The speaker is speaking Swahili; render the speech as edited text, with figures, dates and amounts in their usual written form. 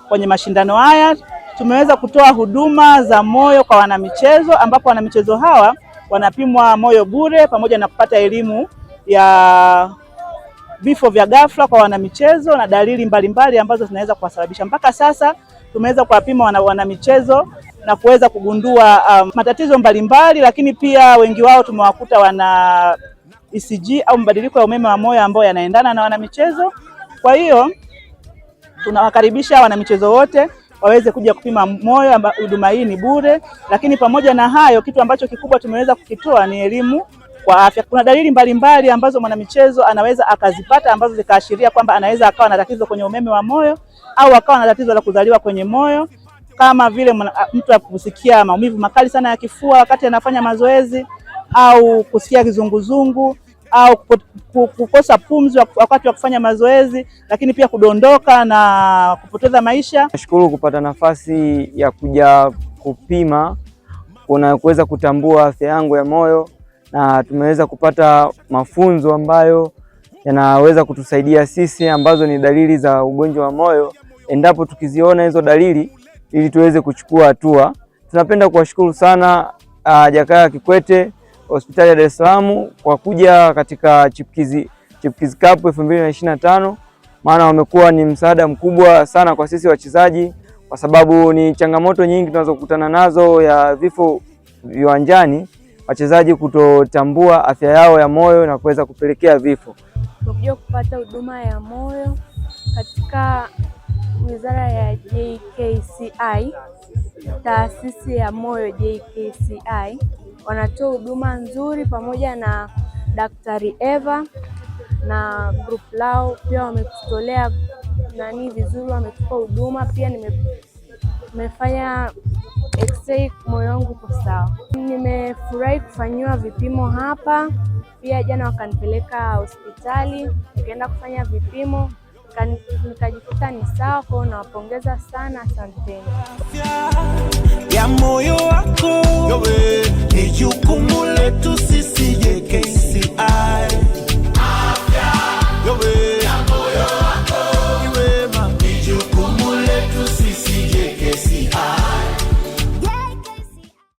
kwenye mashindano haya. Tumeweza kutoa huduma za moyo kwa wanamichezo, ambapo wanamichezo hawa wanapimwa moyo bure pamoja na kupata elimu ya vifo vya ghafla kwa wanamichezo na dalili mbalimbali ambazo zinaweza kuwasababisha. Mpaka sasa tumeweza kuwapima wanamichezo na kuweza kugundua matatizo mbalimbali, lakini pia wengi wao tumewakuta wana ECG au mabadiliko ya umeme wa moyo ambao yanaendana na wanamichezo. Kwa hiyo tunawakaribisha wanamichezo wote waweze kuja kupima moyo. Huduma hii ni bure, lakini pamoja na hayo, kitu ambacho kikubwa tumeweza kukitoa ni elimu kwa afya. Kuna dalili mbalimbali ambazo mwanamichezo anaweza akazipata ambazo zikaashiria kwamba anaweza akawa na tatizo kwenye umeme wa moyo au akawa na tatizo la kuzaliwa kwenye moyo, kama vile mtu kusikia maumivu makali sana ya kifua wakati anafanya mazoezi, au kusikia kizunguzungu, au kukosa pumzi wakati wa kufanya mazoezi, lakini pia kudondoka na kupoteza maisha. Nashukuru kupata nafasi ya kuja kupima kuweza kutambua afya yangu ya moyo, na tumeweza kupata mafunzo ambayo yanaweza kutusaidia sisi ambazo ni dalili za ugonjwa wa moyo, endapo tukiziona hizo dalili ili tuweze kuchukua hatua. Tunapenda kuwashukuru sana Jakaya Kikwete hospitali ya Dar es Salaam kwa kuja katika Chipkizi Cup 2025, maana wamekuwa ni msaada mkubwa sana kwa sisi wachezaji, kwa sababu ni changamoto nyingi tunazokutana nazo ya vifo viwanjani, wachezaji kutotambua afya yao ya moyo na kuweza kupelekea vifo. Tumekuja kupata huduma ya moyo katika wizara ya JKCI, taasisi ya moyo JKCI. Wanatoa huduma nzuri pamoja na Daktari Eva na group lao pia wametutolea vizuri, wametupa huduma. Pia nimefanya x-ray, moyo wangu uko sawa. Nimefurahi kufanyiwa vipimo hapa. Pia jana wakanipeleka hospitali nikaenda kufanya vipimo, nikajikuta ni sawa. Kwa hiyo nawapongeza sana, asanteni. Ya moyo wako ni jukumu letu sisi JKCI.